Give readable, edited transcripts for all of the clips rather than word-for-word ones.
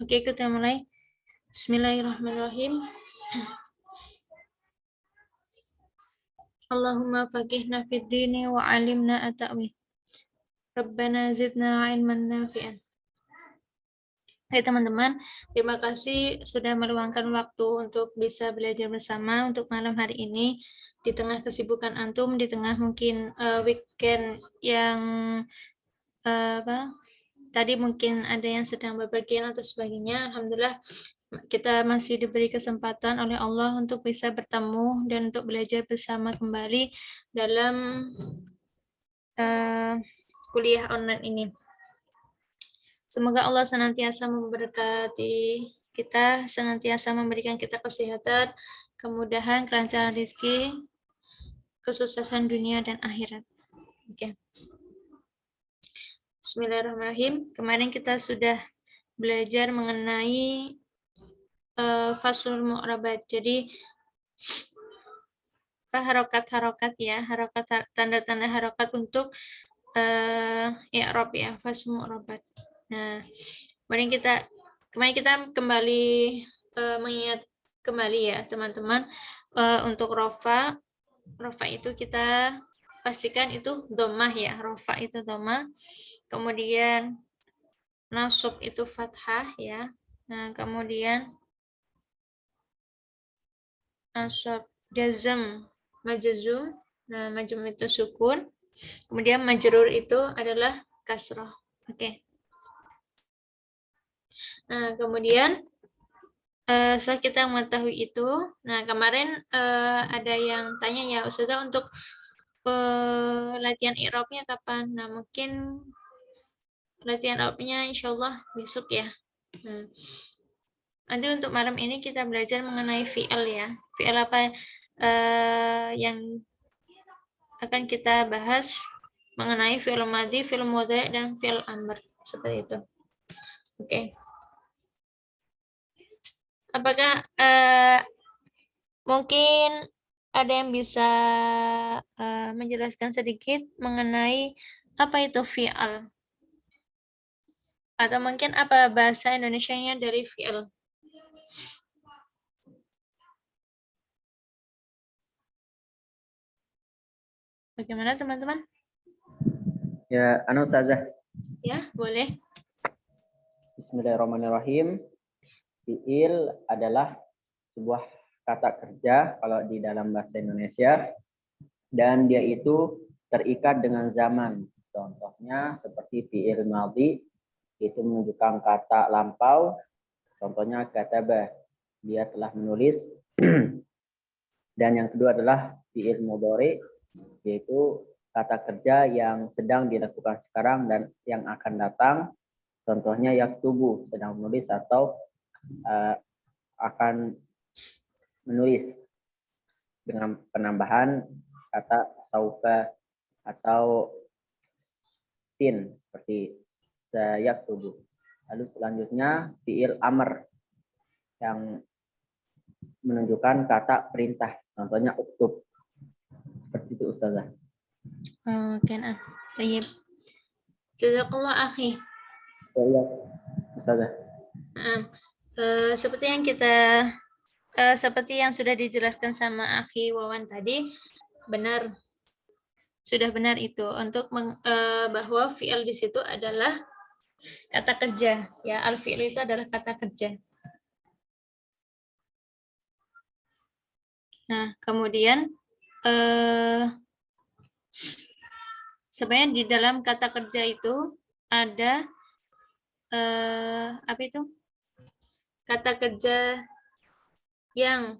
Oke, kita mulai. Bismillahirrahmanirrahim. Allahumma faqihna fid dini wa alimna at-ta'wil. Rabbana zidna ilman nafi'an. Hai teman-teman, terima kasih sudah meluangkan waktu untuk bisa belajar bersama untuk malam hari ini. Di tengah kesibukan antum, di tengah mungkin weekend yang tadi mungkin ada yang sedang bepergian atau sebagainya. Alhamdulillah kita masih diberi kesempatan oleh Allah untuk bisa bertemu dan untuk belajar bersama kembali dalam kuliah online ini. Semoga Allah senantiasa memberkati kita, senantiasa memberikan kita kesehatan, kemudahan, kelancaran rezeki, kesuksesan dunia dan akhirat. Oke. Bismillahirrahmanirrahim. Kemarin kita sudah belajar mengenai fasul mu'rabat. Jadi harokat-harokat ya, harokat tanda-tanda harokat untuk i'rab ya, fasul mu'rabat. Nah, kemarin kita kembali mengingat kembali ya teman-teman, untuk rofa itu kita pastikan itu dhammah ya, rofa itu dhammah, kemudian nasab itu fathah ya. Nah, kemudian nasab jazm majzum, nah majzum itu sukun, kemudian majrur itu adalah kasrah. Oke. Nah, kemudian setelah kita mengetahui itu, nah kemarin ada yang tanya ya Ustazah untuk latihan i'rabnya kapan? Nah, mungkin latihan i'rabnya insyaallah besok ya. Nah, nanti untuk malam ini kita belajar mengenai fi'il ya. Fi'il apa yang akan kita bahas mengenai fi'il madhi, fi'il mudhari' dan fi'il amr. Seperti itu. Oke. Apakah mungkin ada yang bisa menjelaskan sedikit mengenai apa itu fi'il? Atau mungkin apa bahasa Indonesianya dari fi'il? Bagaimana teman-teman? Ya, Ustazah. Ya, boleh. Bismillahirrahmanirrahim. Fi'il adalah sebuah kata kerja kalau di dalam bahasa Indonesia, dan dia itu terikat dengan zaman. Contohnya seperti fi'il madhi, itu menunjukkan kata lampau. Contohnya kataba, dia telah menulis. Dan yang kedua adalah fi'il mudhari, yaitu kata kerja yang sedang dilakukan sekarang dan yang akan datang. Contohnya yaktubu, sedang menulis atau akan menulis, dengan penambahan kata saufa atau sin seperti sayaktubu. Lalu selanjutnya fi'il amr yang menunjukkan kata perintah. Contohnya uktub. Seperti itu Ustazah. Oke, nah. Baik. Jazakallah akhi. Ya, Ustazah. Seperti yang sudah dijelaskan sama akhi Wawan tadi, benar. Sudah benar itu untuk bahwa fi'il di situ adalah kata kerja ya, al-fi'il itu adalah kata kerja. Nah, kemudian sebenarnya di dalam kata kerja itu ada apa itu? Kata kerja yang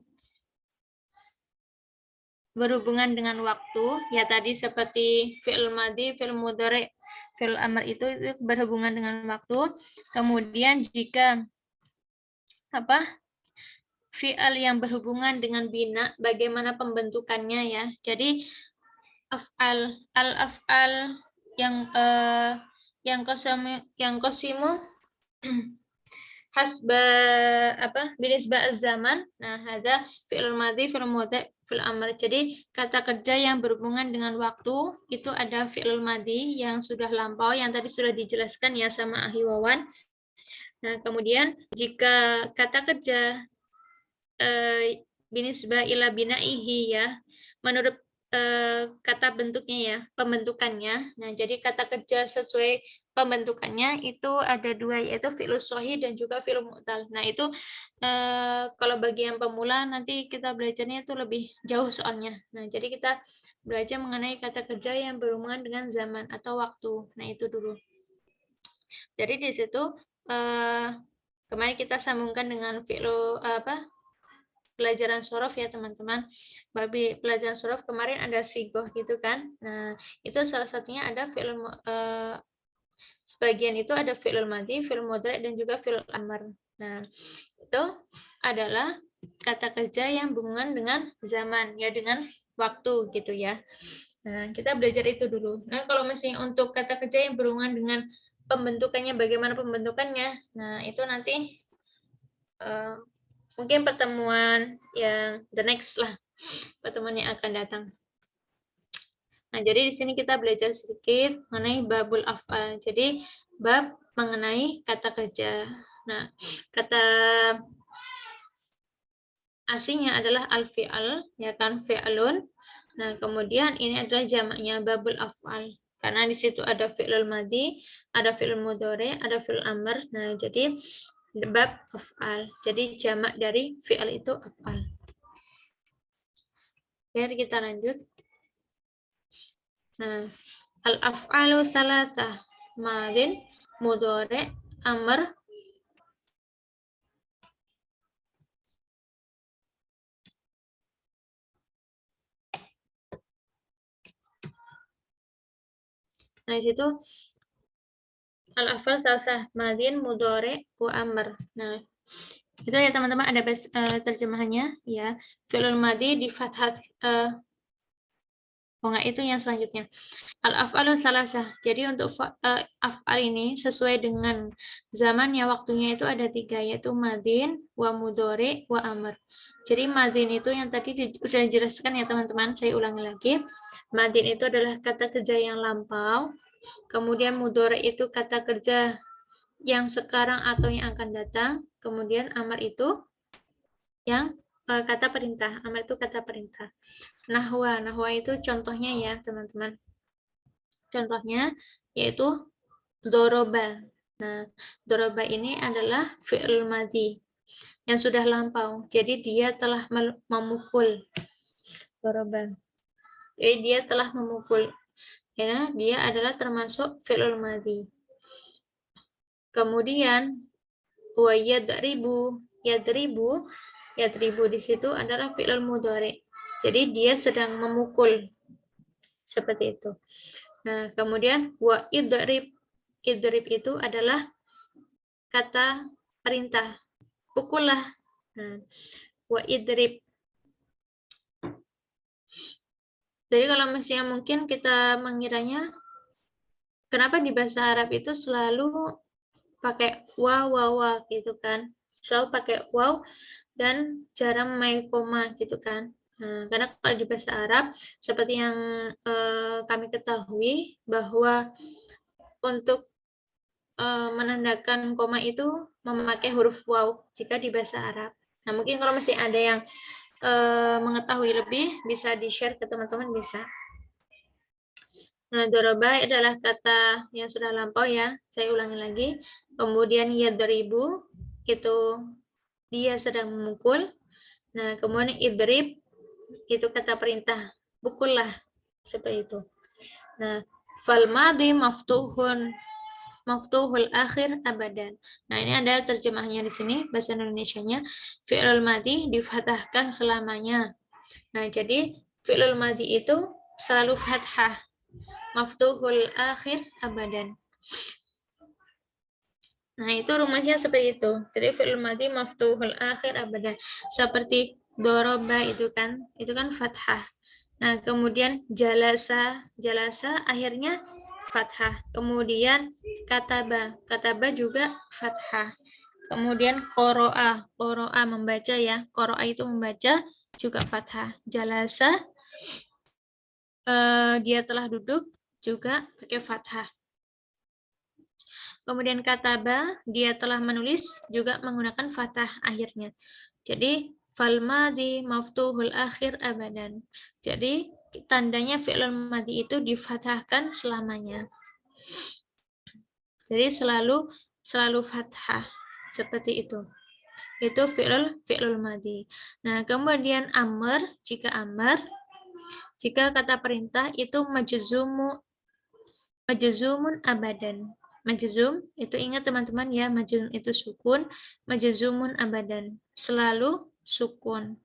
berhubungan dengan waktu, ya tadi seperti fi'il madhi, fi'il mudhari', fi'il amr itu berhubungan dengan waktu. Kemudian jika fi'il yang berhubungan dengan bina, bagaimana pembentukannya ya. Jadi al-af'al yang qasimu hasba binisba zaman. Nah, ada fi'il madhi, fi'il mudhari', fi'il amr. Jadi kata kerja yang berhubungan dengan waktu itu ada fi'il madhi yang sudah lampau, yang tadi sudah dijelaskan ya sama Ahli Wawan. Nah, kemudian jika kata kerja binisbah ila binaihi ya, menurut kata bentuknya ya, pembentukannya. Nah, jadi kata kerja sesuai pembentukannya itu ada dua, yaitu fi'il sahih dan juga fi'il mu'tal. Nah, itu kalau bagi yang pemula nanti kita belajarnya itu lebih jauh soalnya. Nah, jadi kita belajar mengenai kata kerja yang berhubungan dengan zaman atau waktu. Nah, itu dulu. Jadi di situ kemarin kita sambungkan dengan pelajaran sorof ya teman-teman. Babi pelajaran sorof kemarin ada sigoh gitu kan. Nah, itu salah satunya ada sebagian itu ada fi'il madhi, fi'il mudhari dan juga fi'il amr. Nah, itu adalah kata kerja yang berhubungan dengan zaman ya, dengan waktu gitu ya. Nah, kita belajar itu dulu. Nah, kalau misalnya untuk kata kerja yang berhubungan dengan pembentukannya, bagaimana pembentukannya, nah itu nanti mungkin pertemuan yang the next lah, pertemuan yang akan datang. Nah, jadi di sini kita belajar sedikit mengenai babul af'al. Jadi bab mengenai kata kerja. Nah, kata aslinya adalah al-fi'al, ya kan, fi'alun. Nah, kemudian ini adalah jamaknya babul af'al. Karena di situ ada fi'lul madhi, ada fi'lul mudhari, ada fi'lul amr. Nah, jadi bab af'al. Jadi jamak dari fi'al itu af'al. Biar kita lanjut. Nah, al-af'alu salasah, madin, mudhari, amr. Nah, di situ al-af'al salasah, madin, mudhari, wa amr. Nah, itu ya teman-teman, ada terjemahannya ya. Fi'lul madhi di fathah enggak, itu yang selanjutnya. Al-af'alu salasah. Jadi untuk af'al ini sesuai dengan zamannya, waktunya itu ada 3, yaitu madin, wa mudhari, wa amr. Jadi madin itu yang tadi sudah dijelaskan ya teman-teman, saya ulangi lagi. Madin itu adalah kata kerja yang lampau. Kemudian mudhari itu kata kerja yang sekarang atau yang akan datang. Kemudian amr itu yang kata perintah. Amr itu kata perintah. Nahwa itu contohnya ya teman-teman. Contohnya yaitu doroba. Nah, doroba ini adalah fi'il madhi yang sudah lampau. Jadi dia telah memukul. Doroba. Jadi dia telah memukul. Ya, dia adalah termasuk fi'il madhi. Kemudian wa yadribu. Yadribu di situ adalah fi'il mudhari. Jadi dia sedang memukul. Seperti itu. Nah, kemudian wa idrib. Idrib itu adalah kata perintah. Pukullah. Nah, wa idrib. Jadi kalau misalnya mungkin kita mengiranya, kenapa di bahasa Arab itu selalu pakai wa gitu kan. Selalu pakai waw dan jarang memakai koma gitu kan. Nah, karena kalau di bahasa Arab, seperti yang kami ketahui, bahwa untuk menandakan koma itu memakai huruf waw jika di bahasa Arab. Nah, mungkin kalau masih ada yang mengetahui lebih, bisa di-share ke teman-teman, bisa. Nah, doroba adalah kata yang sudah lampau ya, saya ulangi lagi. Kemudian yadribu, itu dia sedang memukul. Nah, kemudian idrib, itu kata perintah, pukullah, seperti itu. Nah, fal madhi maftuhul akhir abadan. Nah, ini ada terjemahnya di sini, bahasa Indonesianya. Fi'il madhi difathahkan selamanya. Nah, jadi fi'il madhi itu selalu fathah. Maftuhul akhir abadan. Nah, itu rumusnya seperti itu. Jadi fi'il madhi maftuhul akhir abadan. Seperti doroba itu kan fathah. Nah, kemudian jalasa akhirnya fathah. Kemudian kataba juga fathah. Kemudian qoro'a membaca ya. Qoro'a itu membaca juga fathah. Jalasa dia telah duduk juga pakai fathah. Kemudian kataba, dia telah menulis, juga menggunakan fathah akhirnya. Jadi fal madi maftuhul akhir abadan. Jadi tandanya fi'il madi itu difathahkan selamanya. Jadi selalu fathah seperti itu. Itu fi'il madi. Nah, kemudian amr, jika kata perintah itu majzumun abadan. Majzum itu ingat teman-teman ya, majzum itu sukun, majzumun abadan, selalu sukun.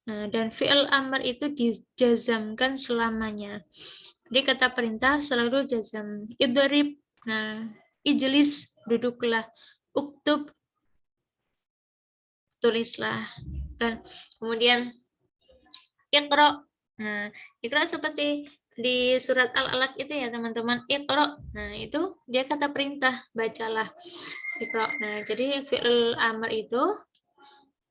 Nah, dan fi'il amr itu dijazamkan selamanya. Jadi kata perintah selalu jazam. Idrib, nah, ijlis, duduklah. Uktub, tulislah. Dan kemudian iqra. Nah, iqra seperti di surat Al-Alaq itu ya teman-teman, iqra. Nah, itu dia kata perintah, bacalah. Iqra. Nah, jadi fi'il amr itu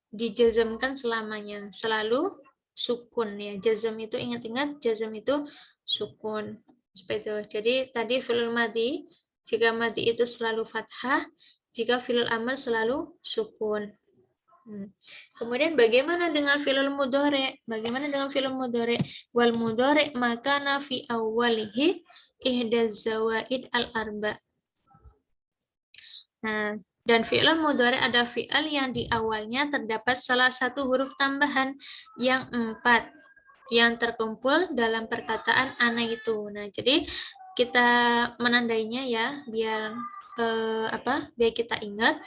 dijazamkan selamanya, selalu sukun ya. Jazam itu ingat-ingat, jazam itu sukun. Seperti itu. Jadi tadi fi'il madi, jika madi itu selalu fathah, jika fi'il amr selalu sukun. Kemudian bagaimana dengan fi'il mudhari'? Bagaimana dengan fi'il mudhari'? Wal mudhari' makana fi awwalihi ihdaz zawaid al-arba'. Nah, dan fi'il mudhari' ada fi'il yang di awalnya terdapat salah satu huruf tambahan yang 4 yang terkumpul dalam perkataan ana itu. Nah, jadi kita menandainya ya biar biar kita ingat.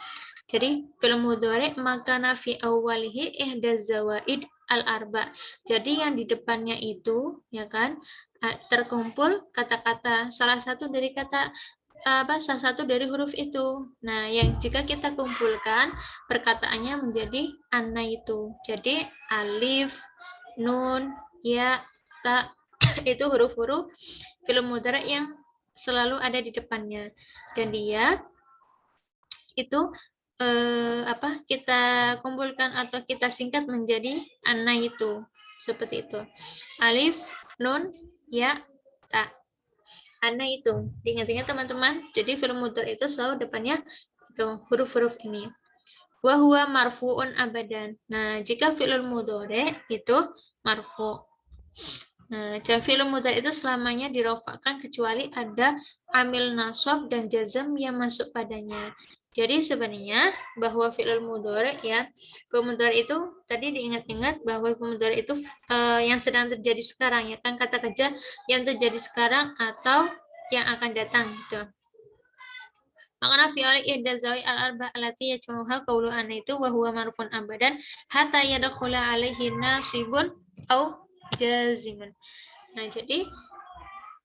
Jadi fi'il mudhari' makana fi awwalihi ihdaz zawaid al-arba. Jadi yang di depannya itu ya kan terkumpul kata-kata salah satu dari salah satu dari huruf itu. Nah, yang jika kita kumpulkan perkataannya menjadi ana itu. Jadi alif, nun, ya, ta itu huruf-huruf fi'il mudhari' yang selalu ada di depannya. Dan dia itu kita kumpulkan atau kita singkat menjadi ana itu. Seperti itu. Alif, nun, ya, ta. Ana itu. Ingat-ingat teman-teman. Jadi fi'il mudhari' itu selalu depannya huruf-huruf ini. Wa huwa marfu'un abadan. Nah, jika fi'il mudhari' itu marfu'. Nah, fi'il mudhari' itu selamanya dirofakkan kecuali ada amil nasab dan jazam yang masuk padanya. Jadi sebenarnya bahwa fi'il mudhari' ya, fi'il mudhari' itu tadi diingat-ingat bahwa fi'il mudhari' itu yang sedang terjadi sekarang ya kan, kata kerja yang terjadi sekarang atau yang akan datang gitu. Makna fi'il ihda zawi al-arba allati yajma'uha qawlu ana itu wa huwa marfun abadan hatta yadkhula alaihi nasibun au jazimun. Nah, jadi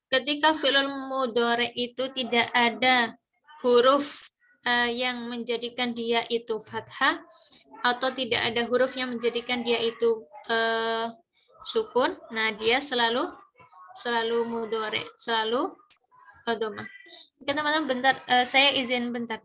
ketika fi'il mudhari' itu tidak ada huruf yang menjadikan dia itu fathah atau tidak ada huruf yang menjadikan dia itu sukun, nah dia selalu mudhari', selalu dhamma. Oke teman-teman, bentar, saya izin bentar.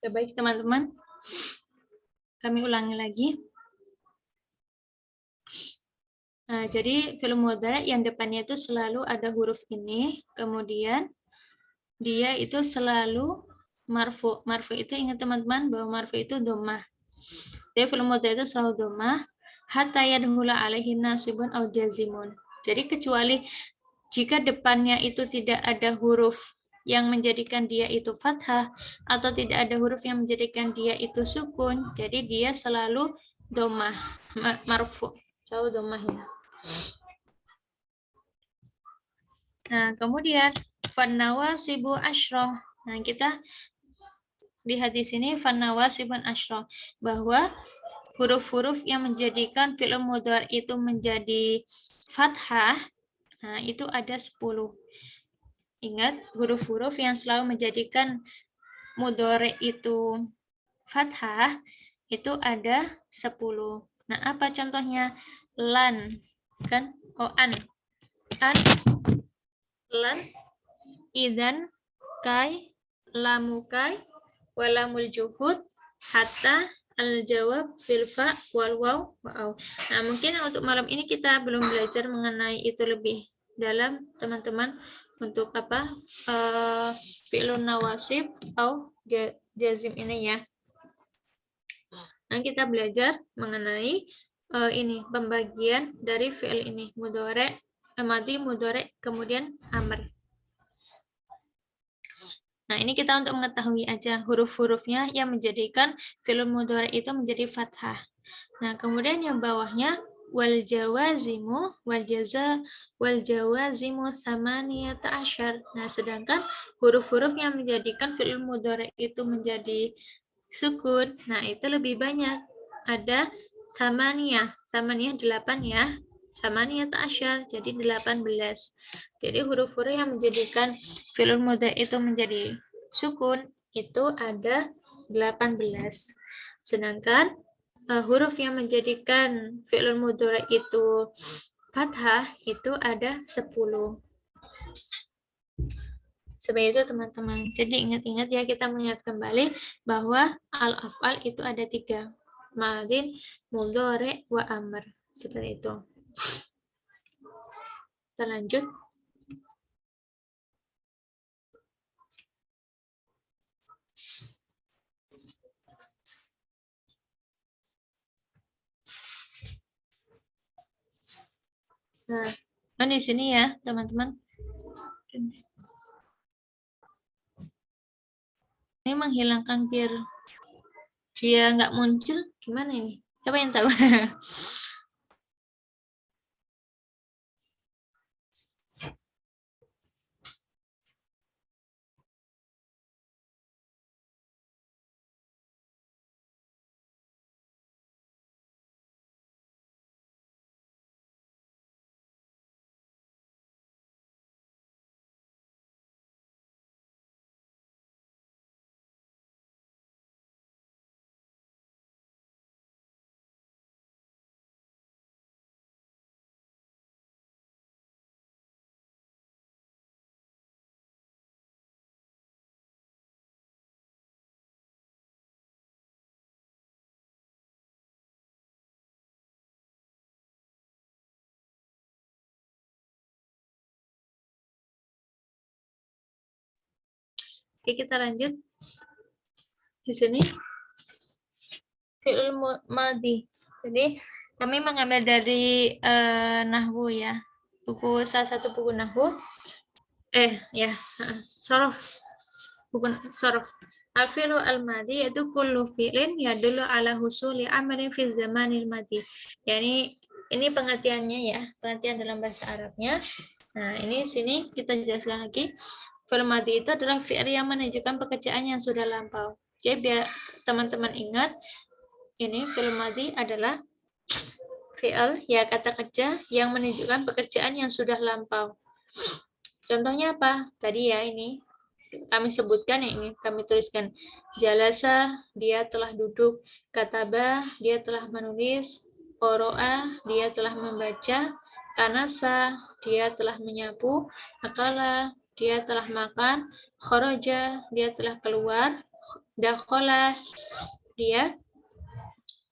Baik teman-teman, kami ulangi lagi. Nah, jadi fi'il mudhari' yang depannya itu selalu ada huruf ini, kemudian dia itu selalu marfu. Marfu itu ingat teman-teman bahwa marfu itu dhammah. Jadi fi'il mudhari' itu selalu dhammah hatta yadkhula alaihi nasibun aw jazimun. Jadi kecuali jika depannya itu tidak ada huruf yang menjadikan dia itu fathah atau tidak ada huruf yang menjadikan dia itu sukun, jadi dia selalu dhammah, marfu, selalu dhammah ya. Nah, kemudian fannawasibu asyroh. Nah, kita lihat di sini fanawasibun asyra, bahwa huruf-huruf yang menjadikan fi'il mudhari itu menjadi fathah, nah itu ada 10. Ingat, huruf-huruf yang selalu menjadikan mudhari itu fathah itu ada 10. Nah, apa contohnya? Lan, kan? Oh, an, lan, idan, kai, lamukai, walamul juhud, hatta, al-jawab, bilfa, wal waw, wa'aw. Nah, mungkin untuk malam ini kita belum belajar mengenai itu lebih dalam, teman-teman, untuk apa? Fi'lun nawasib atau jazim ini ya. Nah, kita belajar mengenai ini pembagian dari fi'il ini, mudhari, madhi, mudhari, kemudian amr. Nah, ini kita untuk mengetahui aja huruf-hurufnya yang menjadikan fi'il mudhari itu menjadi fathah. Nah, kemudian yang bawahnya wal jawazimu wal jawazimu samaniyata asyar. Nah, sedangkan huruf-huruf yang menjadikan fi'il mudhari itu menjadi sukun, nah itu lebih banyak. Ada samaniyah 8 ya. Samaniyah ta'asyar, jadi 18. Jadi huruf-huruf yang menjadikan fi'il mudhari itu menjadi sukun itu ada 18. Sedangkan huruf yang menjadikan fi'il mudhari itu fathah itu ada 10. Seperti itu teman-teman. Jadi ingat-ingat ya, kita mengingat kembali bahwa al-af'al itu ada 3. Madin, mudhari, wa amr. Seperti itu. Kita lanjut. Nah, di sini ya teman-teman. Ini menghilangkan biar dia nggak muncul. Gimana ini? Siapa yang tahu? Oke, kita lanjut. Di sini fi'il madhi. Jadi kami mengambil dari Nahwu ya. Salah satu buku Nahwu. Sorof. Buku Sorof. Al-fi'lu al-madhi yaitu kullu fi'lin yadullu ala husuli amrin fi zamanil madhi. Yani ini pengertiannya ya, pengertian dalam bahasa Arabnya. Nah, ini sini kita jelaskan lagi. Fi'il madhi itu adalah fi'il yang menunjukkan pekerjaan yang sudah lampau. Jadi biar teman-teman ingat, ini fi'il madhi adalah fi'il ya kata kerja yang menunjukkan pekerjaan yang sudah lampau. Contohnya apa? Tadi ya ini kami sebutkan ya, ini kami tuliskan. Jalasa, dia telah duduk. Kataba, dia telah menulis. Qoro'a, dia telah membaca. Kanasa, dia telah menyapu. Akala, dia telah makan. Kharaja, dia telah keluar. Dakhala, dia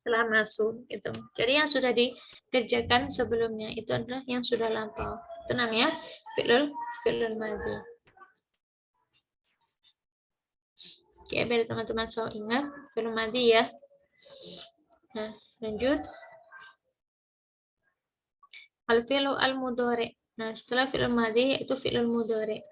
telah masuk. Gitu. Jadi yang sudah dikerjakan sebelumnya itu adalah yang sudah lampau. Itu namanya fi'lul madhi. Oke, biar teman-teman selalu ingat fi'il madhi ya. Nah, lanjut. Al-fi'lu al-mudhari. Nah, setelah fi'il madhi yaitu fi'il mudhari.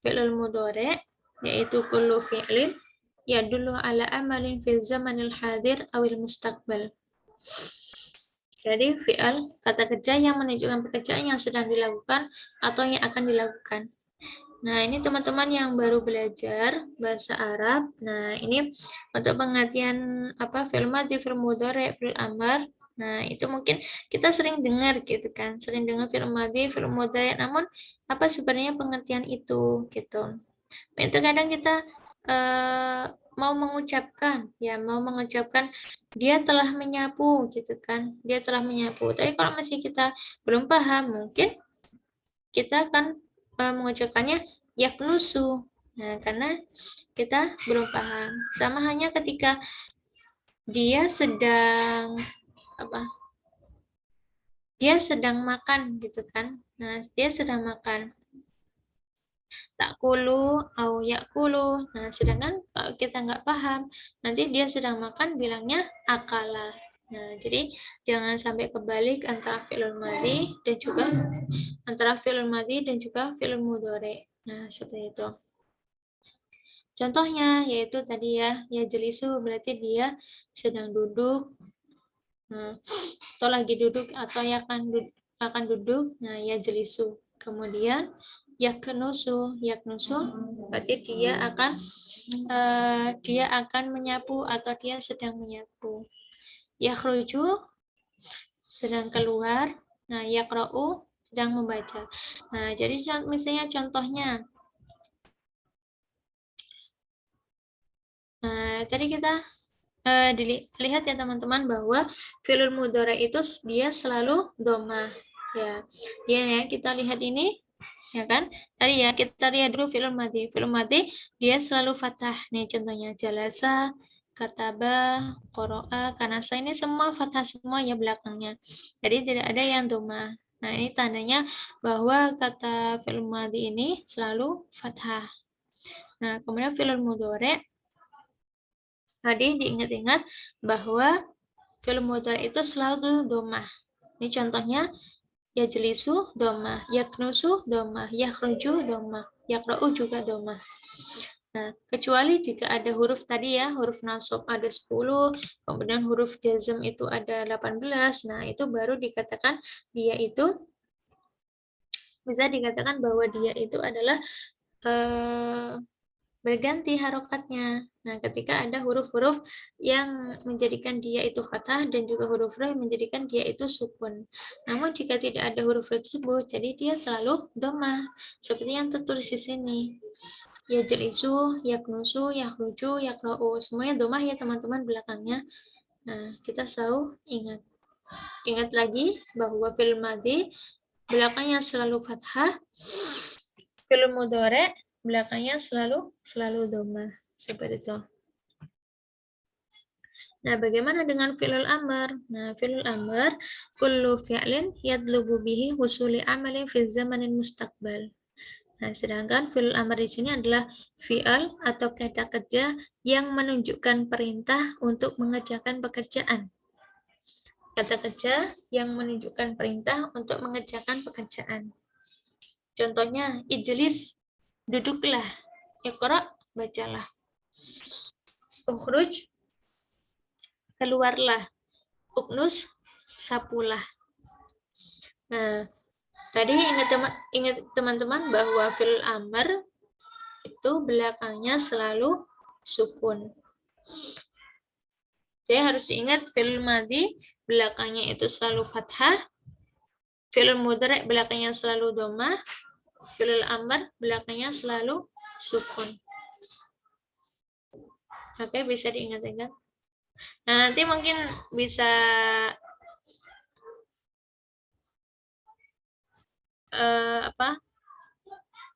Fi'il mudhari yaitu kullu fi'lin yadullu ala amalin fi zamanil hadir awil mustaqbal. Jadi fi'al kata kerja yang menunjukkan pekerjaan yang sedang dilakukan atau yang akan dilakukan. Nah, ini teman-teman yang baru belajar bahasa Arab. Nah, ini untuk pengertian apa fi'il madhi, fi'il mudhari', fi'il amr. Nah, itu mungkin kita sering dengar gitu kan, sering dengar fi'il madhi, fi'il mudhari', namun apa sebenarnya pengertian itu gitu. Nah, terkadang kita mau mengucapkan dia telah menyapu gitu kan, dia telah menyapu. Tapi kalau masih kita belum paham, mungkin kita akan mengucapkannya yaknusu. Nah, karena kita belum paham. Sama hanya ketika dia sedang apa? Dia sedang makan gitu kan. Nah, dia sedang makan. Takulu au yakulu. Nah, sedangkan kalau kita nggak paham, nanti dia sedang makan bilangnya akala. Nah, jadi jangan sampai kebalik antara fi'il madhi dan juga fi'il mudhari. Nah, seperti itu. Contohnya yaitu tadi ya jelisu berarti dia sedang duduk. Nah, atau lagi duduk atau akan duduk. Nah, ya jelisu. Kemudian yaknusu berarti dia akan menyapu atau dia sedang menyapu. Yakhruju sedang keluar. Nah, yaqra'u sedang membaca. Nah, jadi misalnya contohnya. Nah, tadi kita dilihat ya teman-teman bahwa fi'il mudhari itu dia selalu domah ya. Dia ya kita lihat ini ya kan? Tadi ya kita lihat dulu fi'il madhi. Fi'il madhi dia selalu fathah. Nih contohnya jalasa, kataba, qara'a, kanasa ini semua fathah semua ya belakangnya. Jadi tidak ada yang domah. Nah, ini tandanya bahwa kata fi'il madhi ini selalu fathah. Nah, kemudian fi'il mudhari tadi diingat-ingat bahwa fi'il mudhari itu selalu domah. Ini contohnya yajlisu domah, yaknusu domah, yakhruju domah, yaqra'u juga domah. Nah, kecuali jika ada huruf tadi ya, huruf nasab ada 10, kemudian huruf jazm itu ada 18. Nah, itu baru dikatakan dia itu bisa dikatakan bahwa dia itu adalah berganti harokatnya. Nah, ketika ada huruf-huruf yang menjadikan dia itu fathah dan juga huruf ra yang menjadikan dia itu sukun. Namun jika tidak ada huruf ra tersebut, jadi dia selalu domah. Seperti yang tertulis di sini. Ya jelisu, yaknusu, yakhruju, yakra'u. Semuanya domah ya teman-teman belakangnya. Nah, kita selalu ingat. Ingat lagi bahwa fi'il madhi belakangnya selalu fathah. Fi'il mudhari belakangnya selalu domah seperti itu. Nah, bagaimana dengan fi'il amr? Nah, fi'il amr kullu fi'lin yadlubu bihi husuli amalin fi zamanin mustaqbal. Nah, sedangkan fi'il amr di sini adalah fi'al atau kata kerja yang menunjukkan perintah untuk mengerjakan pekerjaan. Kata kerja yang menunjukkan perintah untuk mengerjakan pekerjaan. Contohnya, ijlis, duduklah. Iqra, bacalah. Ukhruj, keluarlah. Uknus, sapulah. Nah, tadi ingat teman-teman bahwa fi'il amr itu belakangnya selalu sukun. Jadi harus diingat fi'il madhi belakangnya itu selalu fathah. Fi'il mudhari belakangnya selalu dhammah. Fi'il amr belakangnya selalu sukun. Oke, bisa diingat-ingat. Nah, nanti mungkin bisa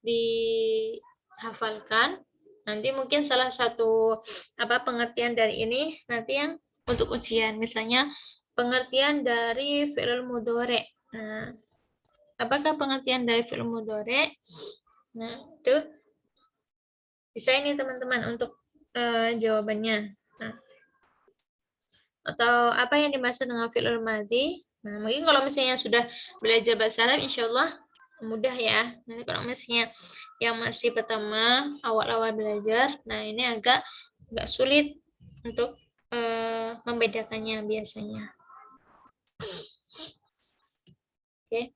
dihafalkan. Nanti mungkin salah satu pengertian dari ini nanti yang untuk ujian, misalnya pengertian dari fi'il mudhari. Nah, apakah pengertian dari fi'il mudhari? Nah, itu bisa ini teman-teman untuk jawabannya. Nah, atau apa yang dimaksud dengan fi'il madhi? Nah, mungkin kalau misalnya sudah belajar bahasa Arab, insya Allah mudah ya. Nanti kalau misalnya yang masih pertama, awal-awal belajar, nah ini agak sulit untuk membedakannya biasanya. Oke.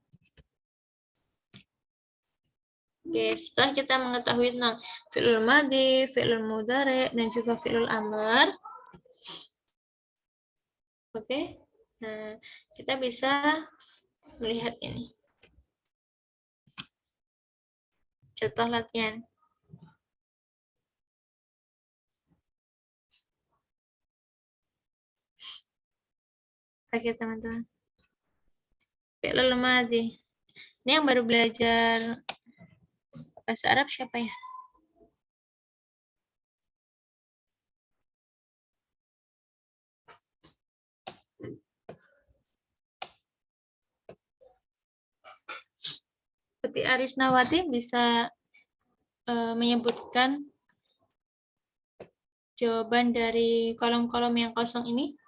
Oke, setelah kita mengetahui tentang fi'il madhi, fi'il mudhari, dan juga fi'il amr, oke, nah kita bisa melihat ini. Contoh latihan. Oke, teman-teman. Fi'il madhi. Ini yang baru belajar bahasa Arab siapa ya? Seperti Arisnawati bisa menyebutkan jawaban dari kolom-kolom yang kosong ini.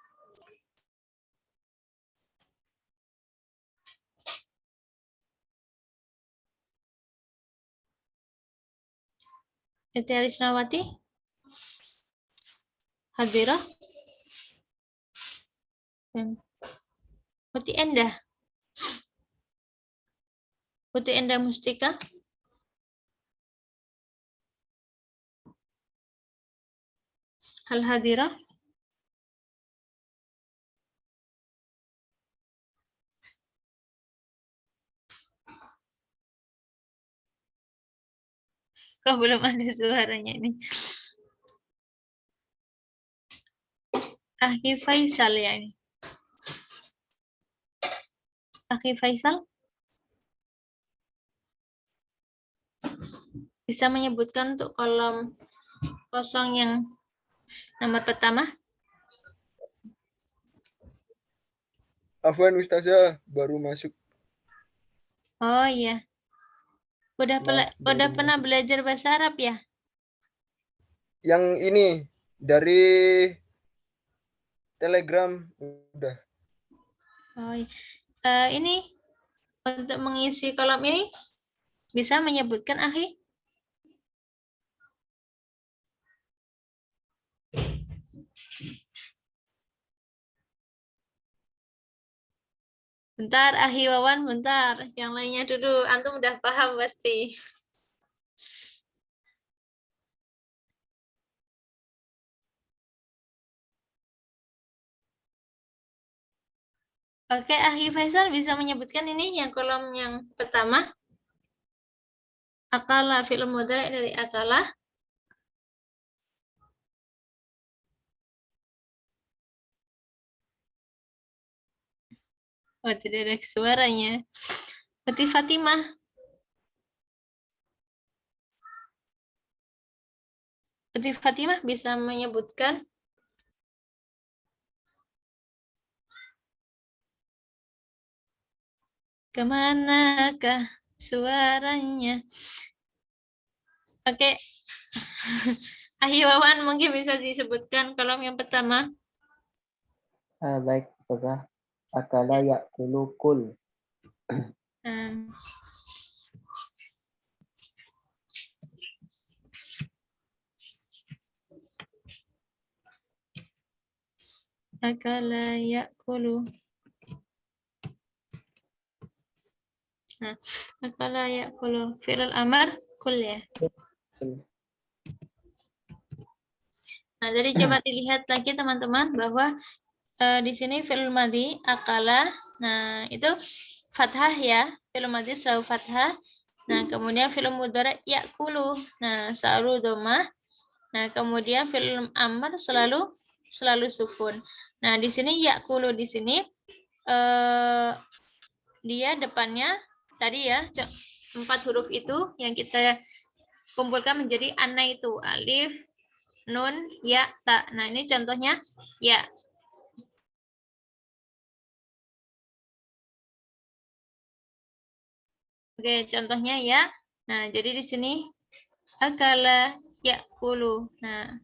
Siti Arisnawati? Hadirah? Putih Endah? Putih Endah Mustika? Hal hadirah? Kok belum ada suaranya ini? Akhi Faisal ya ini. Akhi Faisal bisa menyebutkan untuk kolom kosong yang nomor pertama? Afwan Ustazah, baru masuk. Oh iya. Udah Maaf, udah baru pernah masuk. belajar bahasa Arab ya? Yang ini dari Telegram udah. Oh iya. Ini untuk mengisi kolom ini bisa menyebutkan akhi? Bentar, Ahi Wawan, bentar. Yang lainnya dulu. Antum udah paham pasti. Oke, Ahi Faisal bisa menyebutkan ini yang kolom yang pertama. Akala, film mudhari dari akala. Oh, tidak ada suaranya. Putih Fatimah. Putih Fatimah bisa menyebutkan kemanakah suaranya. Oke. Ahi Wawan mungkin bisa disebutkan kolom yang pertama. Baik, Ustazah. Akala ya'kulu kul. Hmm. Akala ya'kulu. Nah, akala ya'kulu. Fi'il amar kul ya. Nah, jadi coba dilihat lagi teman-teman bahwa di sini fi'il madhi akala. Nah, itu fathah ya. Fi'il madhi selalu fathah. Nah, kemudian fi'il mudhari ya'kulu. Nah, selalu dhammah. Nah, kemudian fi'il amr selalu sukun. Nah, di sini ya'kulu di sini dia depannya tadi ya 4 huruf itu yang kita kumpulkan menjadi anna itu alif, nun, ya, ta. Nah, ini contohnya ya. Oke, contohnya ya. Nah, jadi di sini akala yakulu. Nah,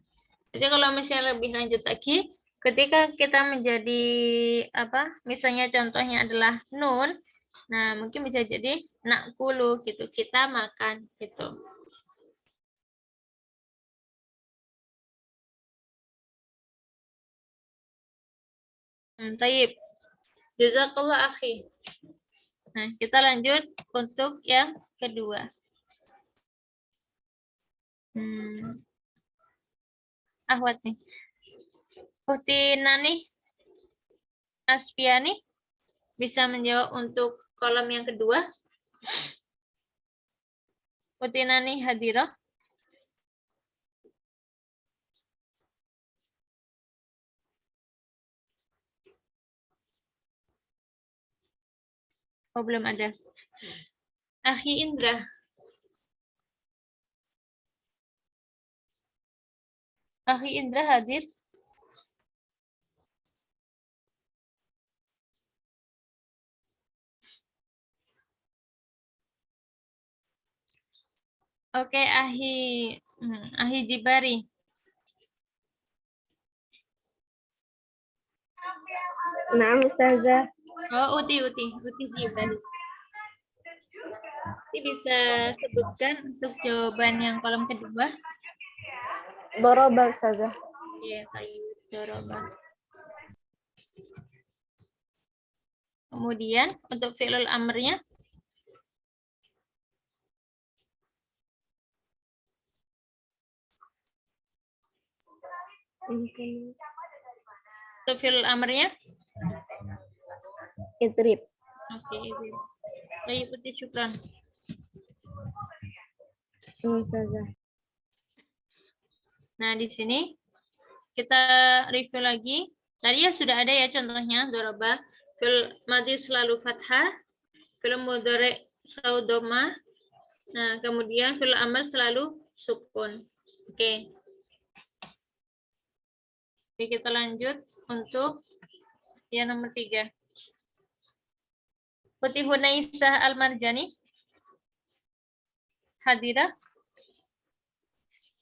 jadi kalau misalnya lebih lanjut lagi, ketika kita menjadi apa? Misalnya contohnya adalah nun. Nah, mungkin bisa jadi nakulu gitu. Kita makan gitu. Taib. Jazakallah akhi. Nah, kita lanjut untuk yang kedua. Ahwat nih. Nani Aspiani bisa menjawab untuk kolom yang kedua. Nani Hadirah. Oh, belum ada. Akhi Indra. Akhi Indra hadir. Oke, Ahi Jibari. Nah, Ustazah. Oh, Uti Jibari. Nanti bisa sebutkan untuk jawaban yang kolom kedua. Doroba, Ustazah. Ya, kayu doroba. Kemudian untuk fi'lul amrnya. Untuk fi'lul amrnya. Idrib. Oke, kayu putih syukran. Ustazah. Nah, di sini kita review lagi. Tadi ya sudah ada ya contohnya doroba. Fi'il madhi selalu fathah, fi'il mudhari selalu dhamma. Nah, kemudian fi'il amr selalu sukun. Oke. Oke, kita lanjut untuk yang nomor 3. Putih Hunaisah Al-Marjani. Hadirah.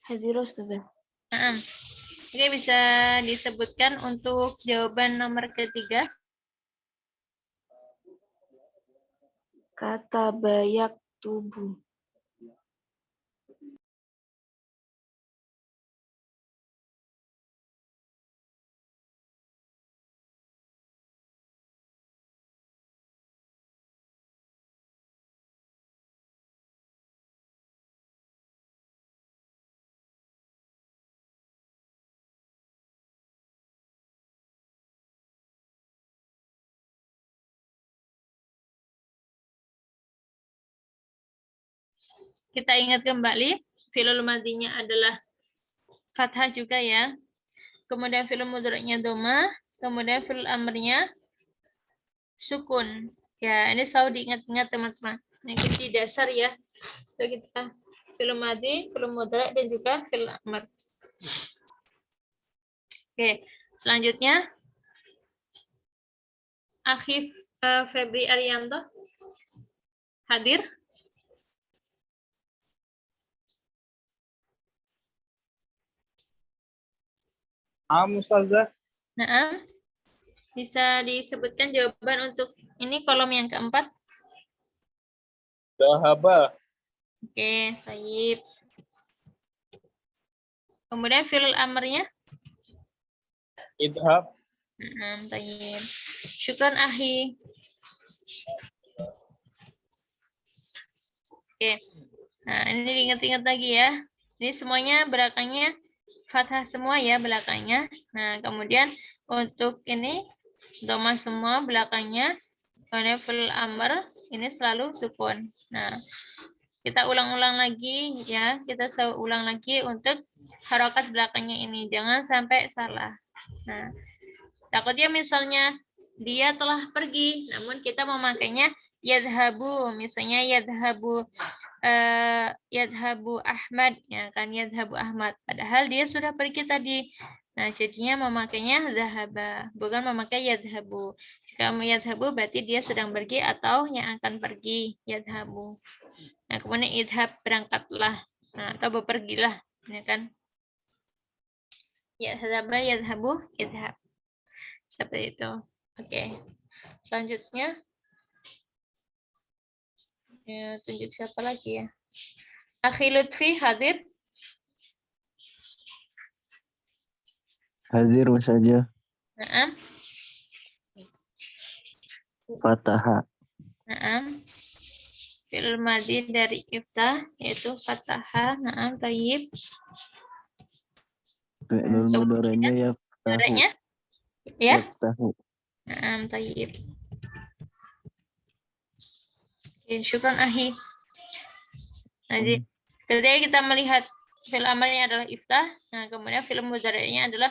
Hadirah, Ustazah. Oke, bisa disebutkan untuk jawaban nomor ketiga. Kata bayak tubuh. Kita ingat kembali, fi'il madhinya adalah fathah juga ya. Kemudian fi'il mudhari'nya dhamma, kemudian fi'il amrnya sukun. Ya, ini selalu diingat-ingat teman-teman. Ini kunci dasar ya. Untuk kita fi'il madhi, fi'il mudhari' dan juga fi'il amr. Oke, selanjutnya Akhif Febri Arianto hadir. Ustazah. Nah, bisa disebutkan jawaban untuk ini kolom yang keempat. Dahaba. Oke, baik. Kemudian fi'il amrnya. Idhab. Baik. Syukran Ahi. Oke. Nah, ini diingat-ingat lagi ya. Ini semuanya belakangnya fathah semua ya belakangnya. Nah, kemudian untuk ini dhamma semua belakangnya. Kemudian fi'il amr ini selalu sukun. Nah, kita ulang-ulang lagi ya. Kita ulang lagi untuk harokat belakangnya ini. Jangan sampai salah. Nah, takutnya misalnya dia telah pergi, namun kita memakainya yadhabu, misalnya yadhabu Ahmad, ya kan, yadhabu Ahmad. Padahal dia sudah pergi tadi. Nah, jadinya memakainya dhahaba, bukan memakai yadhabu. Jika yadhabu berarti dia sedang pergi atau yang akan pergi, yadhabu. Nah, kemudian idhab, berangkatlah. Nah, atau bepergilah, ya kan. Yadhabu, idhab. Seperti itu. Oke. Selanjutnya ya, tunjuk siapa lagi ya? Akhi Lutfi hadir. Hadir saja. Naam. Fataha. Naam. Fi'il madhi dari iftah yaitu fathah. Naam, thayyib. Fi'lul mudhari'nya yaftahu. Mudhari'nya ya. Yaftahu. Naam, thayyib. Oke, syukran ahi. Jadi ketika kita melihat fi'il amarnya adalah iftah, nah kemudian fi'il mudhari'nya adalah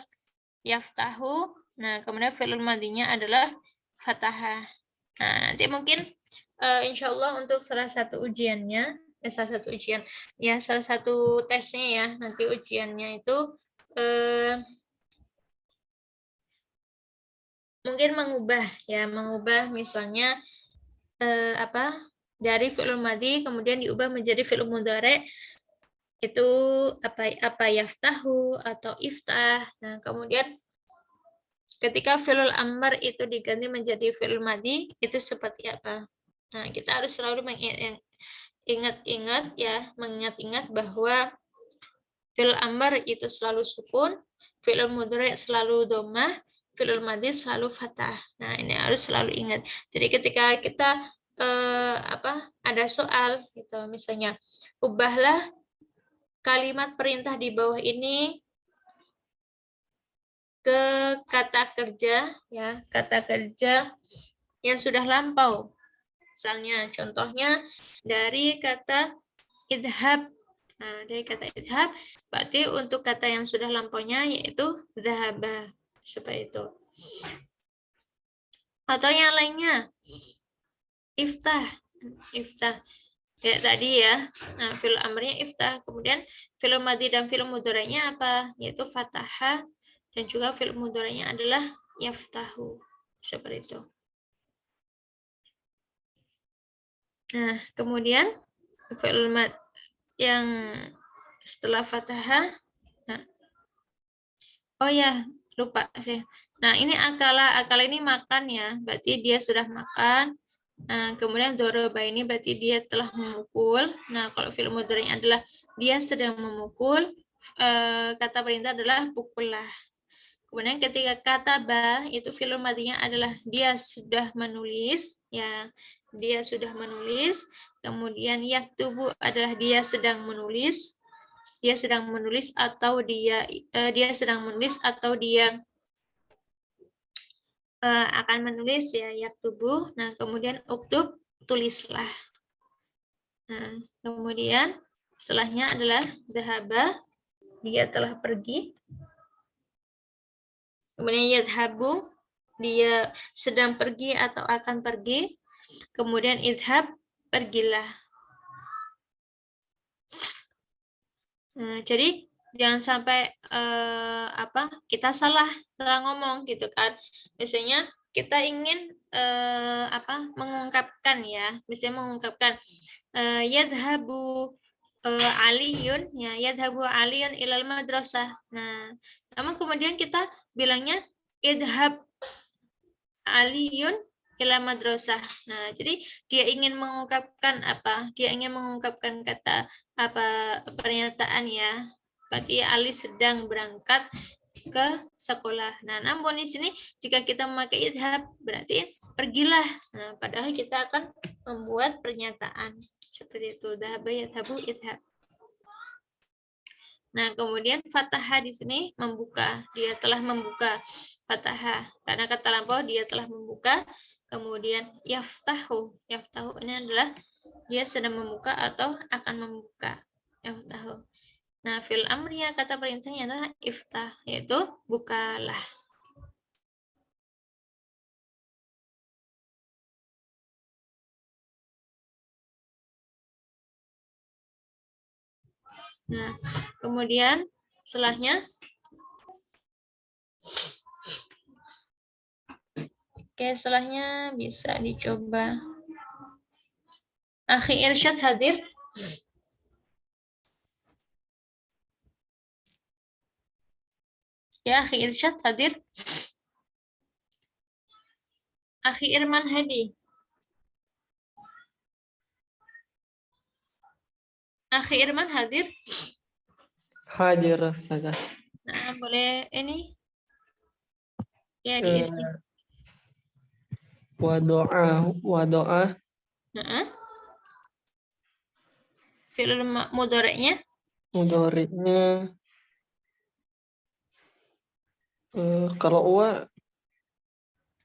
yaftahu, nah kemudian fi'il madhinya adalah fathah. Nah, nanti mungkin insya Allah untuk salah satu ujiannya, salah satu tesnya ya, nanti ujiannya itu mungkin mengubah misalnya dari fi'il madhi kemudian diubah menjadi fi'il mudhari' itu apa yaftahu atau iftah. Nah, kemudian ketika fi'il amr itu diganti menjadi fi'il madhi itu seperti apa? Nah, kita harus selalu mengingat-ingat bahwa fi'il amr itu selalu sukun, fi'il mudhari' selalu dhammah, fi'il madhi selalu fathah. Nah, ini harus selalu ingat. Jadi ketika kita ada soal gitu, misalnya ubahlah kalimat perintah di bawah ini ke kata kerja ya, kata kerja yang sudah lampau. Misalnya contohnya dari kata idhab. Nah, dari kata idhab berarti untuk kata yang sudah lampaunya yaitu dhahaba, seperti itu. Atau yang lainnya iftah kayak tadi ya. Nah, fi'il amrnya iftah, kemudian fi'il madhi dan fi'il mudhari'nya apa? Yaitu fathah, dan juga fi'il mudhari'nya adalah yaftahu, seperti itu. Nah, kemudian fi'il mad yang setelah fathah. Nah, oh ya, lupa sih. Nah, ini akala ini makan ya, berarti dia sudah makan. Nah, kemudian doroba ini berarti dia telah memukul. Nah, kalau fi'il mudhari' adalah dia sedang memukul, kata perintah adalah pukullah. Kemudian ketika kata ba itu fi'il madhinya adalah dia sudah menulis, ya, dia sudah menulis. Kemudian yaktubu adalah dia sedang menulis, atau dia sedang menulis atau dia akan menulis ya, yaktubu. Nah, kemudian uktub, tulislah. Nah, kemudian setelahnya adalah dhahaba, dia telah pergi. Kemudian yadhabu, dia sedang pergi atau akan pergi. Kemudian idhab, pergilah. Nah, jadi jangan sampai kita salah ngomong gitu kan. Biasanya kita ingin mengungkapkan ya, misalnya mengungkapkan yadhabu aliyun ya, yadhabu aliyun ilal madrasah. Nah, namun kemudian kita bilangnya idhab aliyun ilal madrasah. Nah, jadi dia ingin mengungkapkan apa? Dia ingin mengungkapkan kata pernyataan ya. Berarti Ali sedang berangkat ke sekolah. Nah, namun di sini jika kita memakai idhab berarti pergilah. Nah, padahal kita akan membuat pernyataan seperti itu. Dhahaba yadhabu idhab. Nah, kemudian fathah di sini membuka. Dia telah membuka. Fathah. Karena kata lampau dia telah membuka. Kemudian yaftahu. Yaftahu ini adalah dia sedang membuka atau akan membuka. Yaftahu. Nah, fi'il amriyah kata perintahnya adalah iftah, yaitu bukalah. Nah, kemudian setelahnya setelahnya bisa dicoba. Akhi Irsyad hadir? Ya, Akhi Irsyad hadir? Akhi Irman Hadi? Akhi Irman hadir? Hadir, Ustazah. Nah, boleh ini? Ya, diisi. Wadoa Heeh. Fi'il mudhari'nya Mudhari'nya kalau wa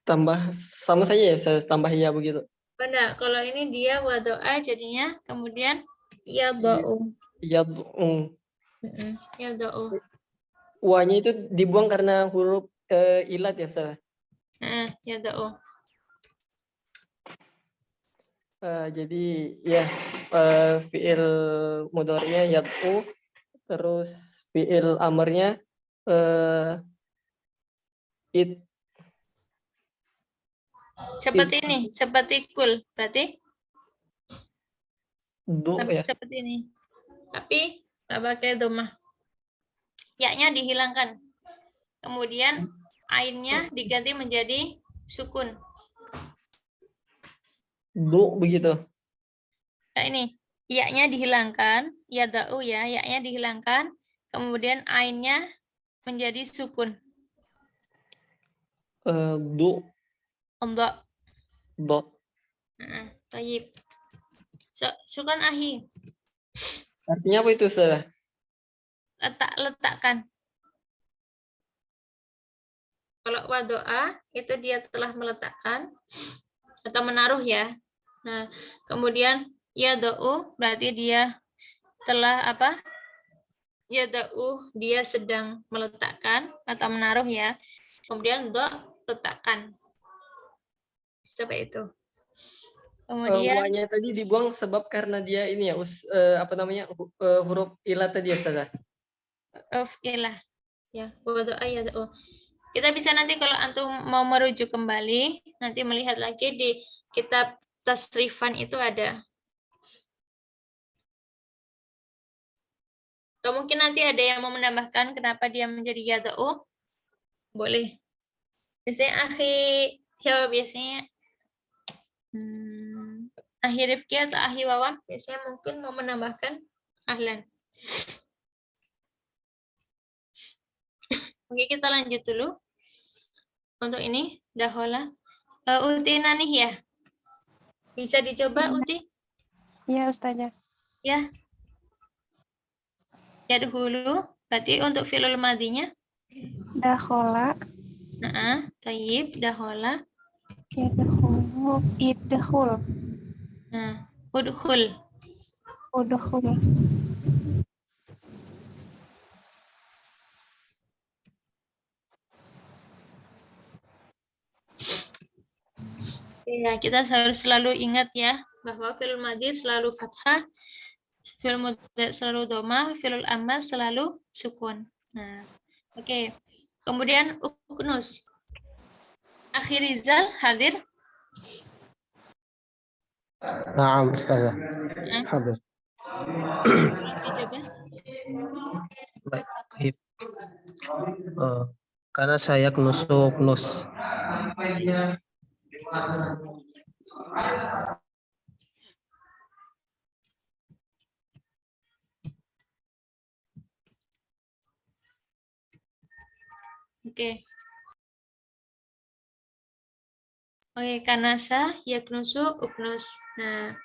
tambah sama saja ya, saya tambah ya begitu. benar. Kalau ini dia wadoa jadinya kemudian yada'u. Yad'u. Yada'u. Wa-nya itu dibuang karena huruf ilat ya, Ustaz. Yada'u. Jadi ya fiil mudhari'nya yad'u, terus fiil amarnya it Seperti ini, seperti kul. Berarti du ya. seperti ini. Tapi nggak pakai domah. Ya-nya dihilangkan. Kemudian ainnya diganti menjadi sukun. Du begitu. Nah, ini ya-nya dihilangkan, yada'u ya, ya-nya dihilangkan, kemudian ainnya menjadi sukun. Du Enggak. do. Tayyib. Sukun ahi. Artinya apa itu, Ustaz? Letakkan. Kalau wadoa itu dia telah meletakkan atau menaruh ya. Nah, kemudian yada'u berarti dia telah apa? Yada'u dia sedang meletakkan atau menaruh ya. Kemudian do letakkan. Seperti itu. Kemudian Wa-nya tadi dibuang sebab karena dia ini ya apa namanya huruf ilat tadi ya, Ustaz. ilah ya wadoa yada'u. Kita bisa nanti kalau antum mau merujuk kembali, nanti melihat lagi di kitab tasrifan itu ada. Atau mungkin nanti ada yang mau menambahkan kenapa dia menjadi yada'u. Boleh. Biasanya siapa biasanya? Ahi Rifki atau Ahi Wawan? Biasanya mungkin mau menambahkan ahlan. Oke, kita lanjut dulu. Untuk ini, dahola. Uti Nanih ya? Bisa dicoba, Uti? Iya, Ustazah. Ya. Ya dahulu. Berarti untuk fi'lul madinya? Dakhola, Tayyib, dahola. yadkhulu, idkhul, Udkhul. udkhul. Ya, kita harus selalu ingat ya, bahwa fi'il madi selalu fathah, fi'il mudhari selalu dhamma, fi'il amr selalu sukun. Nah, oke. Kemudian uknus. Akhirizal hadir. Naam, Ustazah. Hadir. Dicoba. Baik. Baik. Karena saya nusuk nus. Oke. Oke, kanasa, yaknusu, uknus. Nah,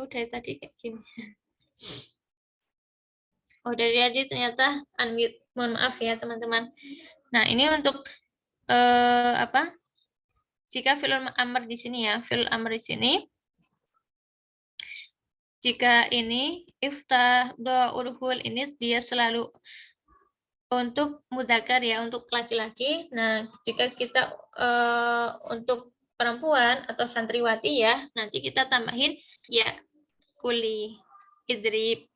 Oh, dari tadi kayak gini. Oh, dari tadi ternyata unmute. Mohon maaf ya, teman-teman. Nah, ini untuk apa? Jika fi'il amr di sini ya, fi'il amr di sini. Jika ini iftah udhul ini dia selalu untuk mudzakkar ya, untuk laki-laki. Nah, jika kita untuk perempuan atau santriwati ya, nanti kita tambahin ya kuli, idribi.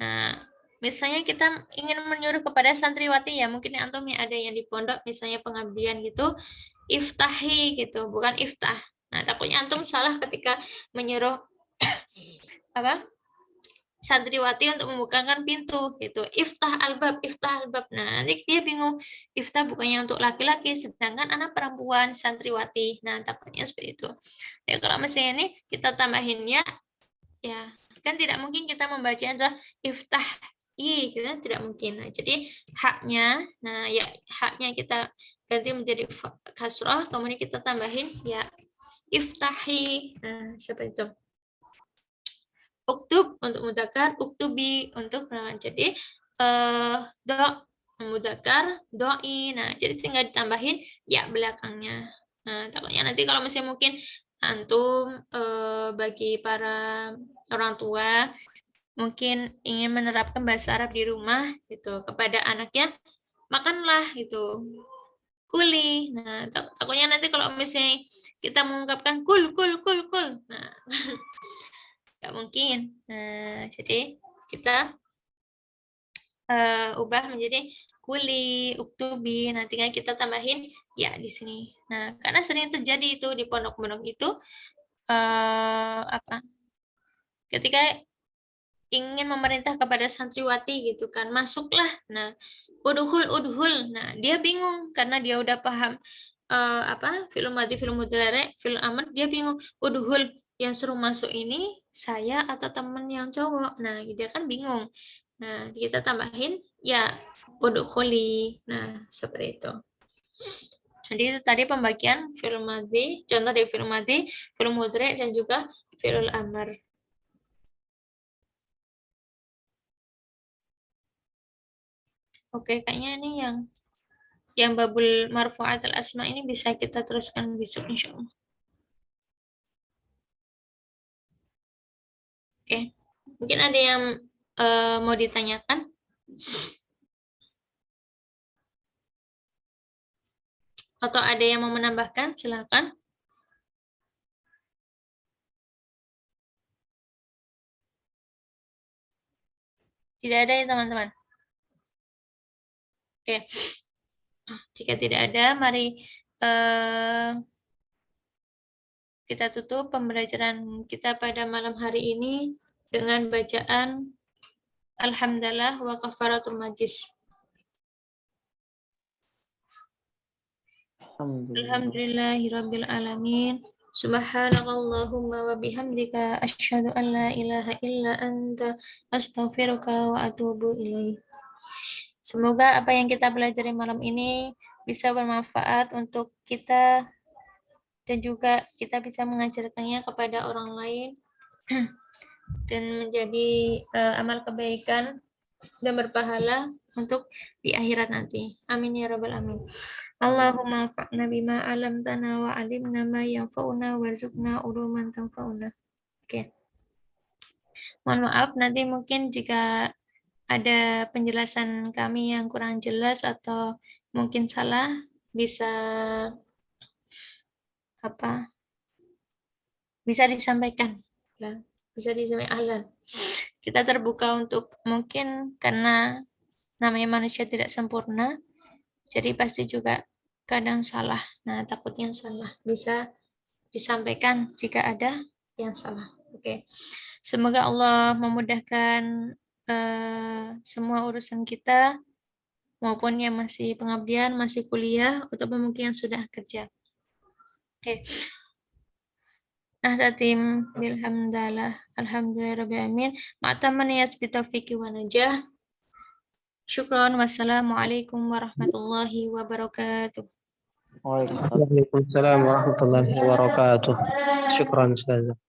Nah, misalnya kita ingin menyuruh kepada santriwati ya, mungkin antum ada yang di pondok, misalnya pengabdian gitu, iftahi gitu, bukan iftah. Nah, takutnya antum salah ketika menyuruh apa? Santriwati untuk membukakan pintu gitu. Iftah albab. Nah, nanti dia bingung. Iftah bukannya untuk laki-laki, sedangkan anak perempuan santriwati. Nah, takutnya seperti itu. Ya, kalau misalnya ini kita tambahin ya kan tidak mungkin kita membaca adalah iftah gitu, tidak mungkin. Nah, jadi haknya, haknya kita ganti menjadi kasroh, kemudian kita tambahin ya iftahi. Nah, seperti itu. Uktub untuk mudzakkar, uktubi untuk penamaan. Jadi do mudzakkar, doi. Nah, jadi tinggal ditambahin ya belakangnya. Nah, takutnya nanti kalau misalnya mungkin antum bagi para orang tua mungkin ingin menerapkan bahasa Arab di rumah gitu kepada anaknya, makanlah gitu. Kuli. Nah, takutnya nanti kalau misalnya kita mengungkapkan kul. Nah, nggak mungkin. Nah, jadi kita ubah menjadi kuli, uktubi. Nah, tinggal kita tambahin ya di sini. Nah, karena sering terjadi itu di pondok-pondok itu ketika ingin memerintah kepada santriwati gitu kan, masuklah. Nah, udhul. Nah, dia bingung karena dia udah paham fi'il madhi, fi'il mudhari', fi'il amr, dia bingung. Udhul yang suruh masuk ini saya atau teman yang cowok. Nah, dia kan bingung. Nah, kita tambahin ya udkhuli. Nah, seperti itu. Jadi itu tadi pembagian fi'il madhi, contoh dari fi'il madhi, fi'il mudhari' dan juga fi'il amr. Oke, kayaknya ini yang babul marfu'at al-asma ini bisa kita teruskan besok insyaallah. Oke. Mungkin ada yang mau ditanyakan? Atau ada yang mau menambahkan? Silakan. Tidak ada ya, teman-teman? Oke. Jika tidak ada, mari kita tutup pembelajaran kita pada malam hari ini dengan bacaan Alhamdulillah wa kafaratul majlis. Alhamdulillahirabbil alamin. Subhanakallahumma wa bihamdika asyhadu an la ilaha illa anta astaghfiruka wa atubu ilaik. Semoga apa yang kita pelajari malam ini bisa bermanfaat untuk kita dan juga kita bisa mengajarkannya kepada orang lain dan menjadi amal kebaikan dan berpahala untuk di akhirat nanti. Amin ya rabbal alamin. Allahumma fa'na bima alamtana wa alimna ma yanfa'una warzuqna uluman tanfa'una. Oke. Mohon maaf nanti mungkin jika ada penjelasan kami yang kurang jelas atau mungkin salah bisa disampaikan ya. Bisa disampaikan. Kita terbuka untuk mungkin karena namanya manusia tidak sempurna. Jadi pasti juga kadang salah. Nah, takutnya salah. Bisa disampaikan jika ada yang salah. Oke. Semoga Allah memudahkan semua urusan kita, maupun yang masih pengabdian, masih kuliah, ataupun mungkin yang sudah kerja. Oke. Nah, tatim bilhamdalah. Alhamdulillahirrahmanirrahim. Ma'atamaniyat bitaufiqi wa najah. Syukran. Wassalamualaikum warahmatullahi wabarakatuh. Waalaikumsalam warahmatullahi wabarakatuh. Syukran Ustazah.